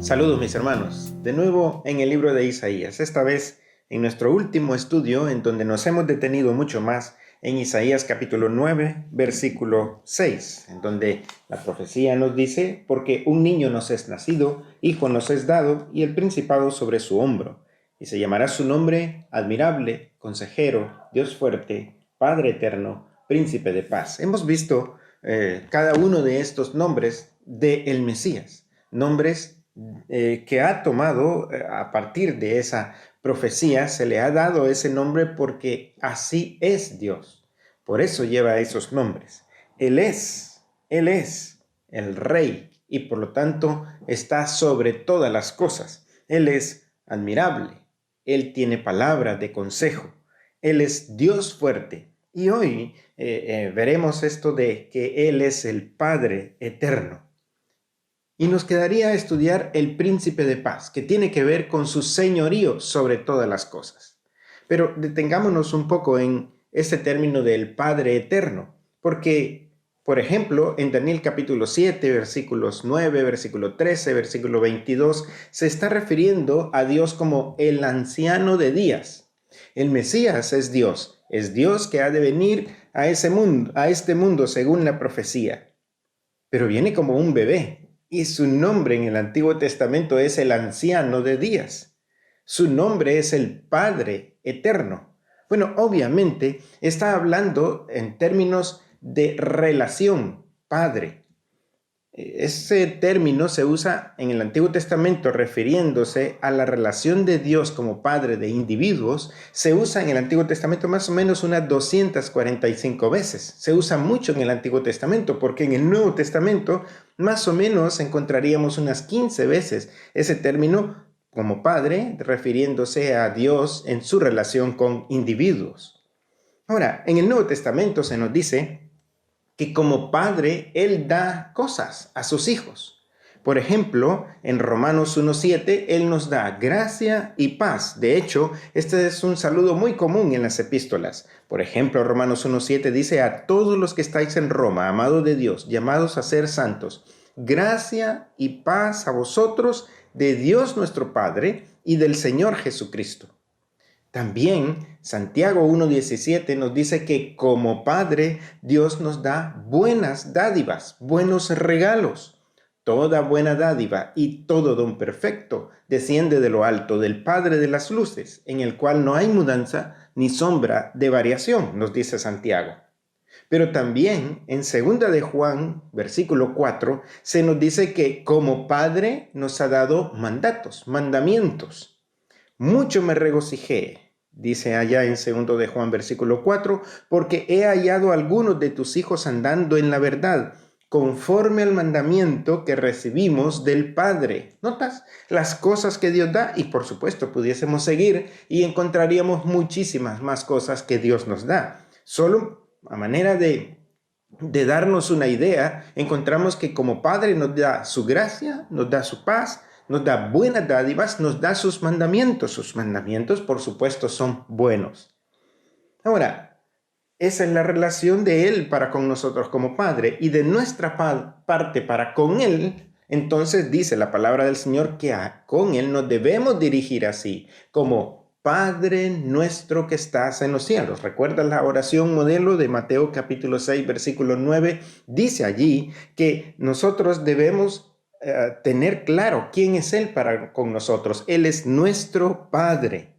Saludos mis hermanos, de nuevo en el libro de Isaías, esta vez en nuestro último estudio en donde nos hemos detenido mucho más en Isaías capítulo 9, versículo 6, en donde la profecía nos dice, porque un niño nos es nacido, hijo nos es dado y el principado sobre su hombro, y se llamará su nombre admirable, consejero, Dios fuerte, Padre eterno, príncipe de paz. Hemos visto cada uno de estos nombres del Mesías, nombres que ha tomado a partir de esa profecía, se le ha dado ese nombre porque así es Dios. Por eso lleva esos nombres. Él es el Rey y por lo tanto está sobre todas las cosas. Él es admirable. Él tiene palabra de consejo. Él es Dios fuerte. Y hoy veremos esto de que Él es el Padre eterno. Y nos quedaría estudiar el príncipe de paz, que tiene que ver con su señorío sobre todas las cosas. Pero detengámonos un poco en este término del Padre eterno, porque, por ejemplo, en Daniel capítulo 7, versículos 9, versículo 13, versículo 22, se está refiriendo a Dios como el anciano de días. El Mesías es Dios que ha de venir a este mundo según la profecía, pero viene como un bebé. Y su nombre en el Antiguo Testamento es el anciano de días. Su nombre es el Padre eterno. Bueno, obviamente está hablando en términos de relación, Padre. Ese término se usa en el Antiguo Testamento refiriéndose a la relación de Dios como Padre de individuos. Se usa en el Antiguo Testamento más o menos unas 245 veces. Se usa mucho en el Antiguo Testamento porque en el Nuevo Testamento más o menos encontraríamos unas 15 veces ese término como Padre refiriéndose a Dios en su relación con individuos. Ahora, en el Nuevo Testamento se nos dice que como padre Él da cosas a sus hijos. Por ejemplo, en Romanos 1:7, Él nos da gracia y paz. De hecho, este es un saludo muy común en las epístolas. Por ejemplo, Romanos 1:7 dice, a todos los que estáis en Roma, amados de Dios, llamados a ser santos, gracia y paz a vosotros de Dios nuestro Padre y del Señor Jesucristo. También Santiago 1:17 nos dice que como Padre Dios nos da buenas dádivas, buenos regalos. Toda buena dádiva y todo don perfecto desciende de lo alto del Padre de las luces, en el cual no hay mudanza ni sombra de variación, nos dice Santiago. Pero también en 2 de Juan, versículo 4, se nos dice que como Padre nos ha dado mandatos, mandamientos. Mucho me regocijé, dice allá en 2 de Juan, versículo 4, porque he hallado a algunos de tus hijos andando en la verdad, conforme al mandamiento que recibimos del Padre. ¿Notas? Las cosas que Dios da y por supuesto pudiésemos seguir y encontraríamos muchísimas más cosas que Dios nos da. Solo a manera de darnos una idea, encontramos que como Padre nos da su gracia, nos da su paz, nos da buenas dádivas, nos da sus mandamientos. Sus mandamientos, por supuesto, son buenos. Ahora, esa es la relación de Él para con nosotros como Padre y de nuestra parte para con Él. Entonces dice la palabra del Señor que con Él nos debemos dirigir así, como Padre nuestro que estás en los cielos. ¿Recuerdas la oración modelo de Mateo capítulo 6, versículo 9? Dice allí que nosotros debemos tener claro quién es Él para con nosotros. Él es nuestro Padre.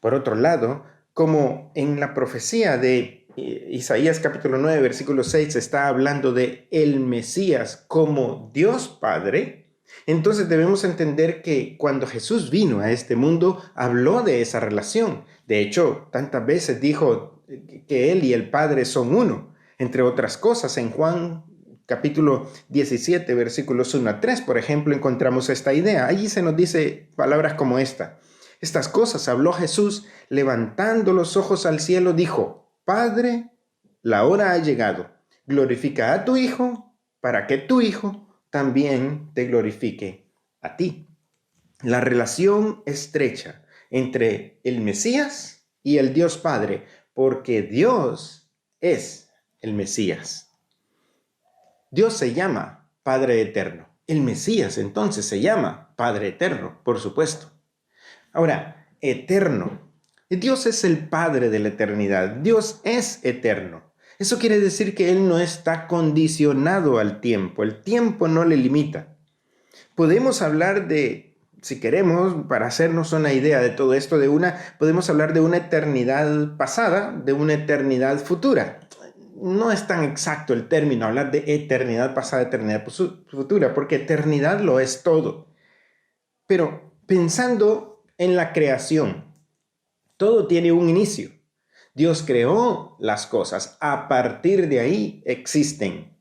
Por otro lado, como en la profecía de Isaías capítulo 9, versículo 6 se está hablando de el Mesías como Dios Padre, entonces debemos entender que cuando Jesús vino a este mundo, habló de esa relación. De hecho, tantas veces dijo que Él y el Padre son uno. Entre otras cosas, en Juan capítulo 17, versículos 1 a 3, por ejemplo, encontramos esta idea. Allí se nos dice palabras como esta. Estas cosas habló Jesús, levantando los ojos al cielo, dijo, Padre, la hora ha llegado. Glorifica a tu Hijo, para que tu Hijo también te glorifique a ti. La relación estrecha entre el Mesías y el Dios Padre, porque Dios es el Mesías. Dios se llama Padre Eterno. El Mesías entonces se llama Padre eterno, por supuesto. Ahora, eterno. Dios es el Padre de la eternidad. Dios es eterno. Eso quiere decir que Él no está condicionado al tiempo. El tiempo no le limita. Podemos hablar de, si queremos, para hacernos una idea de todo esto, podemos hablar de una eternidad pasada, de una eternidad futura. No es tan exacto el término, hablar de eternidad pasada, eternidad futura, porque eternidad lo es todo. Pero pensando en la creación, todo tiene un inicio. Dios creó las cosas, a partir de ahí existen.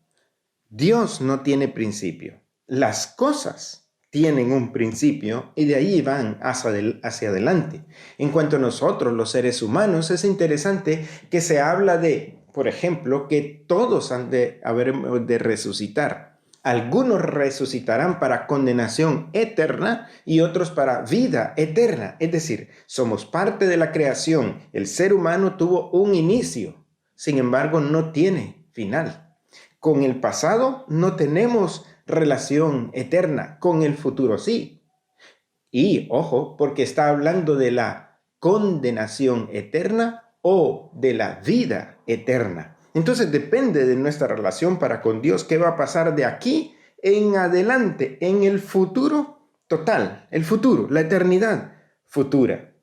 Dios no tiene principio. Las cosas tienen un principio y de ahí van hacia adelante. En cuanto a nosotros, los seres humanos, es interesante que se habla de, por ejemplo, que todos han de resucitar. Algunos resucitarán para condenación eterna y otros para vida eterna. Es decir, somos parte de la creación. El ser humano tuvo un inicio, sin embargo, no tiene final. Con el pasado no tenemos relación eterna, con el futuro sí. Y ojo, porque está hablando de la condenación eterna o de la vida eterna. Entonces depende de nuestra relación para con Dios qué va a pasar de aquí en adelante, en el futuro total, el futuro, la eternidad futura.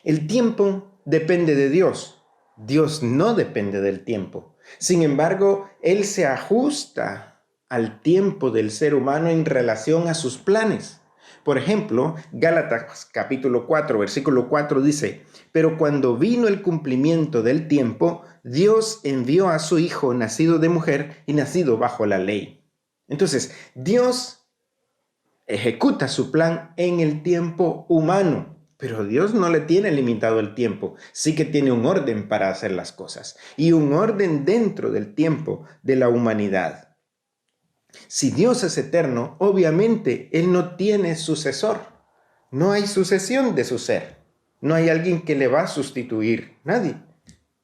El tiempo depende de Dios. Dios no depende del tiempo. Sin embargo, Él se ajusta al tiempo del ser humano en relación a sus planes. Por ejemplo, Gálatas capítulo 4, versículo 4 dice, pero cuando vino el cumplimiento del tiempo, Dios envió a su Hijo nacido de mujer y nacido bajo la ley. Entonces, Dios ejecuta su plan en el tiempo humano, pero Dios no le tiene limitado el tiempo, sí que tiene un orden para hacer las cosas y un orden dentro del tiempo de la humanidad. Si Dios es eterno, obviamente Él no tiene sucesor. No hay sucesión de su ser. No hay alguien que le va a sustituir. Nadie.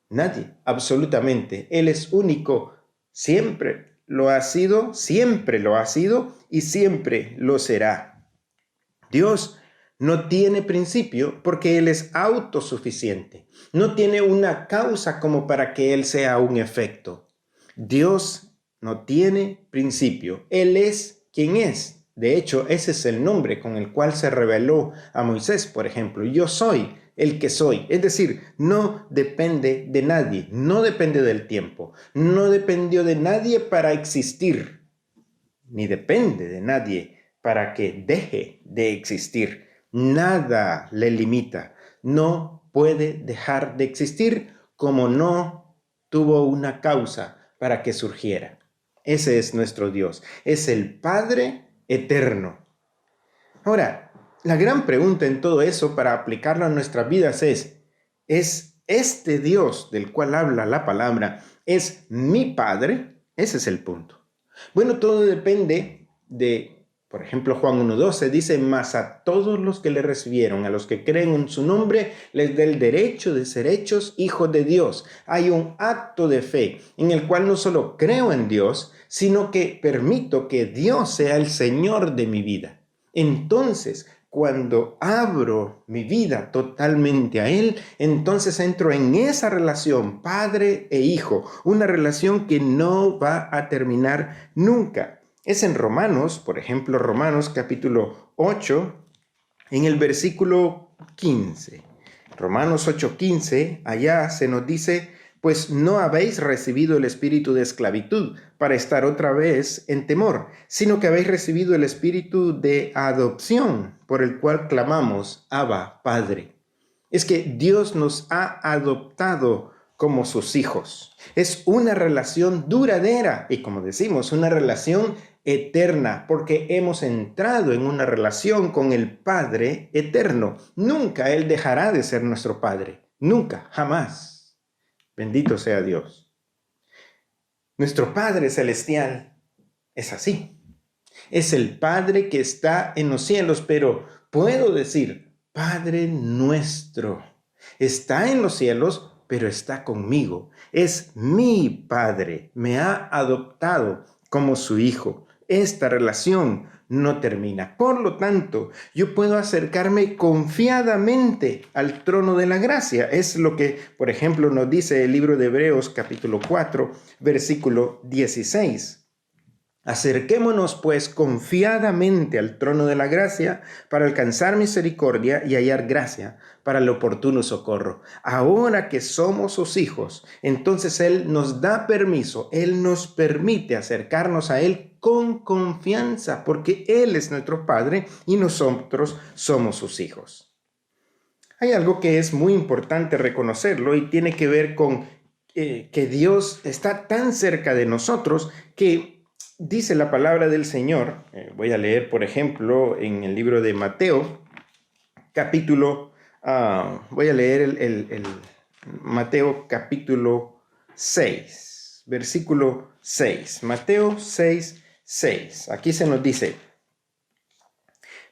Nadie. Absolutamente. Él es único. Siempre lo ha sido y siempre lo será. Dios no tiene principio porque Él es autosuficiente. No tiene una causa como para que Él sea un efecto. Dios no tiene principio. Él es quien es. De hecho, ese es el nombre con el cual se reveló a Moisés, por ejemplo. Yo soy el que soy. Es decir, no depende de nadie, no depende del tiempo, no dependió de nadie para existir, ni depende de nadie para que deje de existir. Nada le limita. No puede dejar de existir como no tuvo una causa para que surgiera. Ese es nuestro Dios. Es el Padre eterno. Ahora, la gran pregunta en todo eso para aplicarlo a nuestras vidas ¿es este Dios del cual habla la palabra, es mi Padre? Ese es el punto. Bueno, todo depende de, por ejemplo, Juan 1:12 dice, mas a todos los que le recibieron, a los que creen en su nombre, les da el derecho de ser hechos hijos de Dios. Hay un acto de fe en el cual no solo creo en Dios, sino que permito que Dios sea el Señor de mi vida. Entonces, cuando abro mi vida totalmente a Él, entonces entro en esa relación padre e hijo, una relación que no va a terminar nunca. Es en Romanos, por ejemplo, Romanos capítulo 8, en el versículo 15. Romanos 8:15, allá se nos dice, pues no habéis recibido el espíritu de esclavitud para estar otra vez en temor, sino que habéis recibido el espíritu de adopción, por el cual clamamos, Abba, Padre. Es que Dios nos ha adoptado como sus hijos. Es una relación duradera y, como decimos, una relación eterna, porque hemos entrado en una relación con el Padre eterno. Nunca Él dejará de ser nuestro Padre. Nunca, jamás. Bendito sea Dios. Nuestro Padre Celestial es así. Es el Padre que está en los cielos, pero puedo decir, Padre nuestro, está en los cielos, pero está conmigo. Es mi Padre, me ha adoptado como su hijo. Esta relación no termina. Por lo tanto, yo puedo acercarme confiadamente al trono de la gracia. Es lo que, por ejemplo, nos dice el libro de Hebreos capítulo 4, versículo 16. Acerquémonos pues confiadamente al trono de la gracia para alcanzar misericordia y hallar gracia para el oportuno socorro. Ahora que somos sus hijos, entonces Él nos da permiso, Él nos permite acercarnos a Él con confianza, porque Él es nuestro Padre y nosotros somos sus hijos. Hay algo que es muy importante reconocerlo y tiene que ver con que Dios está tan cerca de nosotros que dice la palabra del Señor. Voy a leer, por ejemplo, en el libro de Mateo, voy a leer el Mateo capítulo 6, versículo 6. Mateo 6, 6. Aquí se nos dice: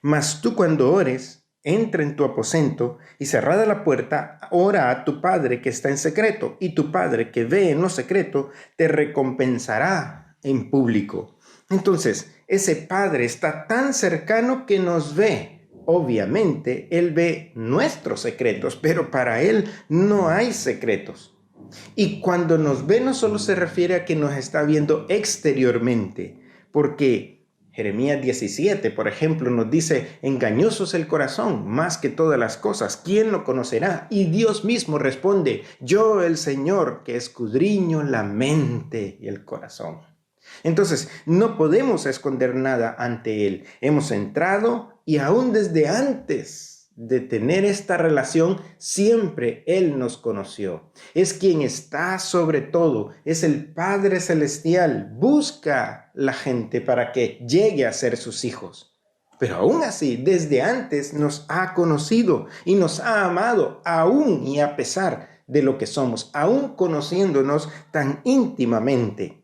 mas tú cuando ores, entra en tu aposento y cerrada la puerta, ora a tu Padre que está en secreto, y tu Padre que ve en lo secreto te recompensará en público. Entonces, ese Padre está tan cercano que nos ve. Obviamente, Él ve nuestros secretos, pero para Él no hay secretos. Y cuando nos ve, no solo se refiere a que nos está viendo exteriormente, porque Jeremías 17, por ejemplo, nos dice: engañoso es el corazón más que todas las cosas, ¿quién lo conocerá? Y Dios mismo responde: yo, el Señor, que escudriño la mente y el corazón. Entonces, no podemos esconder nada ante Él. Hemos entrado y aún desde antes de tener esta relación, siempre Él nos conoció. Es quien está sobre todo, es el Padre Celestial. Busca la gente para que llegue a ser sus hijos. Pero aún así, desde antes nos ha conocido y nos ha amado, aún y a pesar de lo que somos, aún conociéndonos tan íntimamente.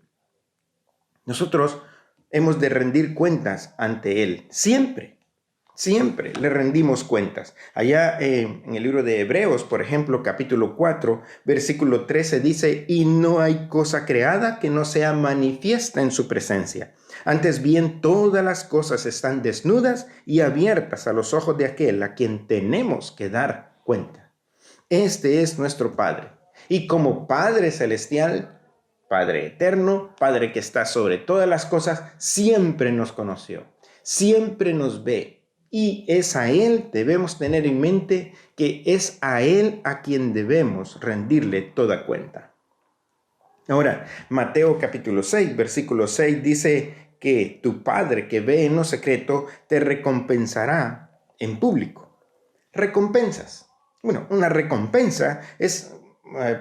Nosotros hemos de rendir cuentas ante Él, siempre le rendimos cuentas. Allá en el libro de Hebreos, por ejemplo, capítulo 4, versículo 13 dice: y no hay cosa creada que no sea manifiesta en su presencia. Antes bien, todas las cosas están desnudas y abiertas a los ojos de aquel a quien tenemos que dar cuenta. Este es nuestro Padre. Y como Padre Celestial, Padre eterno, Padre que está sobre todas las cosas, siempre nos conoció, siempre nos ve. Y es a Él, debemos tener en mente que es a Él a quien debemos rendirle toda cuenta. Ahora, Mateo capítulo 6, versículo 6 dice que tu Padre que ve en lo secreto te recompensará en público. Recompensas. Bueno, una recompensa es,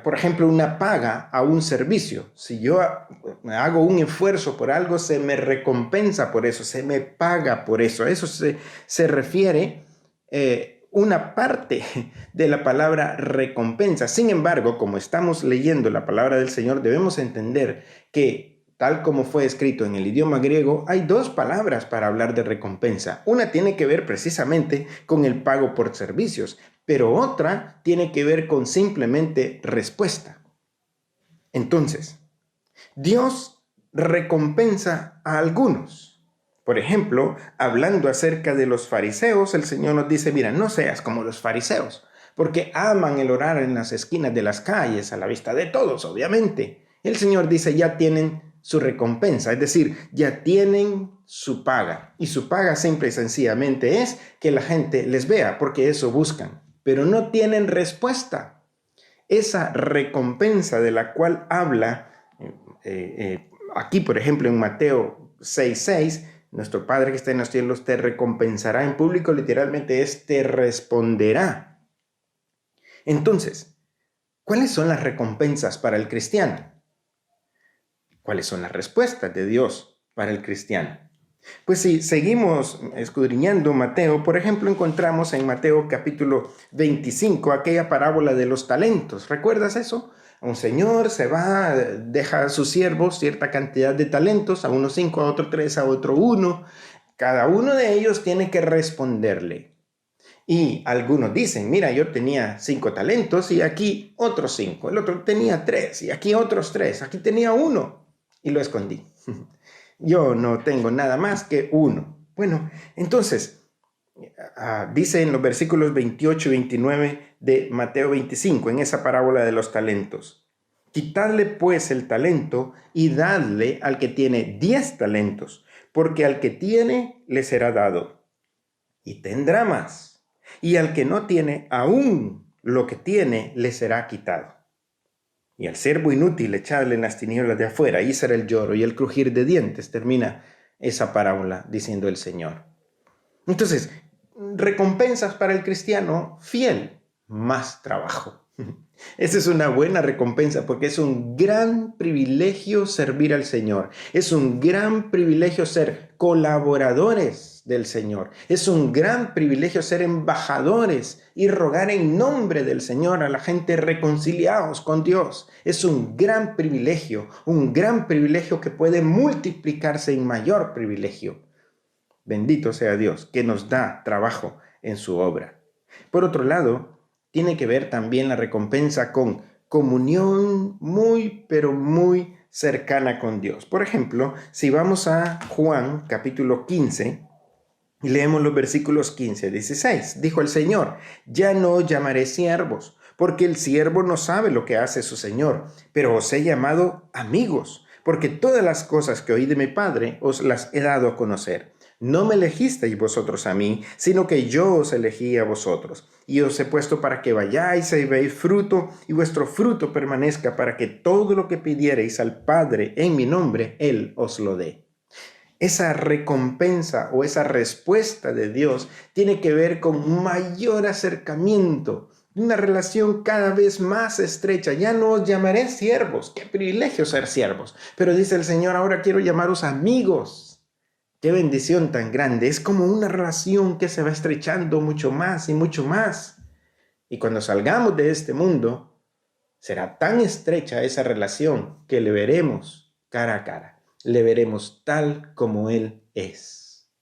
por ejemplo, una paga a un servicio. Si yo hago un esfuerzo por algo, se me recompensa por eso, se me paga por eso. A eso se refiere una parte de la palabra recompensa. Sin embargo, como estamos leyendo la palabra del Señor, debemos entender que, tal como fue escrito en el idioma griego, hay dos palabras para hablar de recompensa. Una tiene que ver precisamente con el pago por servicios, pero otra tiene que ver con simplemente respuesta. Entonces, Dios recompensa a algunos. Por ejemplo, hablando acerca de los fariseos, el Señor nos dice: mira, no seas como los fariseos, porque aman el orar en las esquinas de las calles, a la vista de todos, obviamente. El Señor dice: ya tienen su recompensa, es decir, ya tienen su paga. Y su paga simple y sencillamente es que la gente les vea, porque eso buscan, pero no tienen respuesta. Esa recompensa de la cual habla aquí, por ejemplo, en Mateo 6:6, nuestro Padre que está en los cielos te recompensará en público, literalmente es te responderá. Entonces, ¿cuáles son las recompensas para el cristiano? ¿Cuáles son las respuestas de Dios para el cristiano? Pues si seguimos escudriñando Mateo, por ejemplo, encontramos en Mateo capítulo 25 aquella parábola de los talentos. ¿Recuerdas eso? Un señor se va, deja a sus siervos cierta cantidad de talentos, a unos 5, a otro 3, a otro 1. Cada uno de ellos tiene que responderle. Y algunos dicen: mira, yo tenía 5 talentos y aquí otros 5. El otro tenía 3 y aquí otros 3. Aquí tenía 1 y lo escondí. Yo no tengo nada más que 1. Bueno, entonces, dice en los versículos 28 y 29 de Mateo 25, en esa parábola de los talentos: quitadle pues el talento y dadle al que tiene 10 talentos, porque al que tiene le será dado y tendrá más, y al que no tiene, aún lo que tiene le será quitado. Y al siervo inútil echadle en las tinieblas de afuera, y será el lloro y el crujir de dientes. Termina esa parábola diciendo el Señor. Entonces, recompensas para el cristiano fiel: más trabajo. Esa es una buena recompensa, porque es un gran privilegio servir al Señor. Es un gran privilegio ser colaboradores del Señor. Es un gran privilegio ser embajadores y rogar en nombre del Señor a la gente: reconciliados con Dios. Es un gran privilegio que puede multiplicarse en mayor privilegio. Bendito sea Dios, que nos da trabajo en su obra. Por otro lado, tiene que ver también la recompensa con comunión pero muy cercana con Dios. Por ejemplo, si vamos a Juan capítulo 15 y leemos los versículos 15 a 16, dijo el Señor: ya no os llamaré siervos, porque el siervo no sabe lo que hace su Señor, pero os he llamado amigos, porque todas las cosas que oí de mi Padre os las he dado a conocer. No me elegisteis vosotros a mí, sino que yo os elegí a vosotros, y os he puesto para que vayáis y veáis fruto, y vuestro fruto permanezca, para que todo lo que pidiereis al Padre en mi nombre, Él os lo dé. Esa recompensa o esa respuesta de Dios tiene que ver con un mayor acercamiento, una relación cada vez más estrecha. Ya no os llamaré siervos, qué privilegio ser siervos, pero dice el Señor: ahora quiero llamaros amigos. Qué bendición tan grande. Es como una relación que se va estrechando mucho más y mucho más. Y cuando salgamos de este mundo, será tan estrecha esa relación que le veremos cara a cara. Le veremos tal como Él es.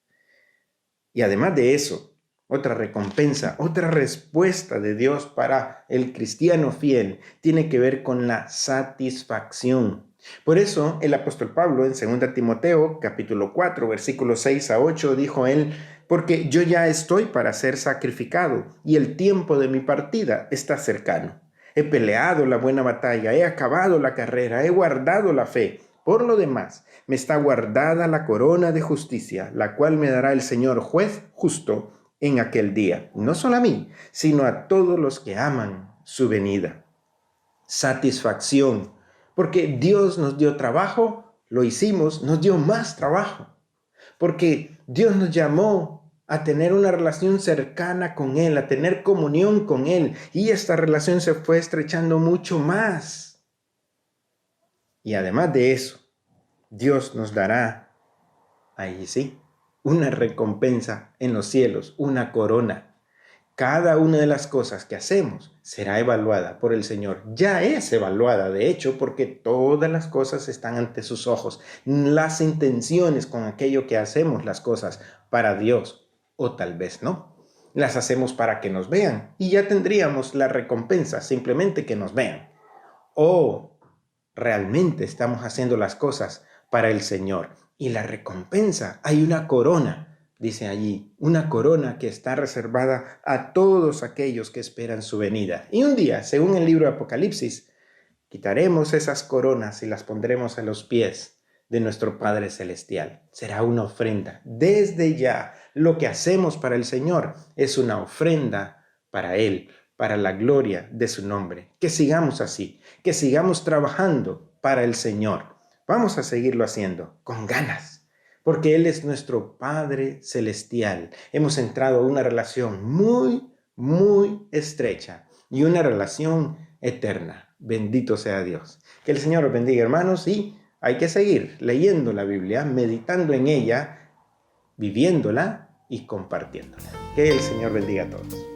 Y además de eso, otra recompensa, otra respuesta de Dios para el cristiano fiel tiene que ver con la satisfacción. Por eso el apóstol Pablo en 2 Timoteo capítulo 4 versículos 6 a 8 dijo él: porque yo ya estoy para ser sacrificado y el tiempo de mi partida está cercano. He peleado la buena batalla, he acabado la carrera, he guardado la fe. Por lo demás, me está guardada la corona de justicia, la cual me dará el Señor juez justo en aquel día, no solo a mí, sino a todos los que aman su venida. Satisfacción, porque Dios nos dio trabajo, lo hicimos, nos dio más trabajo, porque Dios nos llamó a tener una relación cercana con Él, a tener comunión con Él, y esta relación se fue estrechando mucho más. Y además de eso, Dios nos dará, ahí sí, una recompensa en los cielos, una corona. Cada una de las cosas que hacemos será evaluada por el Señor. Ya es evaluada, de hecho, porque todas las cosas están ante sus ojos. Las intenciones con aquello que hacemos las cosas para Dios, o tal vez no. Las hacemos para que nos vean y ya tendríamos la recompensa, simplemente que nos vean. O realmente estamos haciendo las cosas para el Señor. Y la recompensa, hay una corona. Dice allí, una corona que está reservada a todos aquellos que esperan su venida. Y un día, según el libro de Apocalipsis, quitaremos esas coronas y las pondremos a los pies de nuestro Padre Celestial. Será una ofrenda. Desde ya, lo que hacemos para el Señor es una ofrenda para Él, para la gloria de su nombre. Que sigamos así, que sigamos trabajando para el Señor. Vamos a seguirlo haciendo con ganas, porque Él es nuestro Padre Celestial. Hemos entrado a una relación muy estrecha y una relación eterna. Bendito sea Dios. Que el Señor os bendiga, hermanos, y hay que seguir leyendo la Biblia, meditando en ella, viviéndola y compartiéndola. Que el Señor bendiga a todos.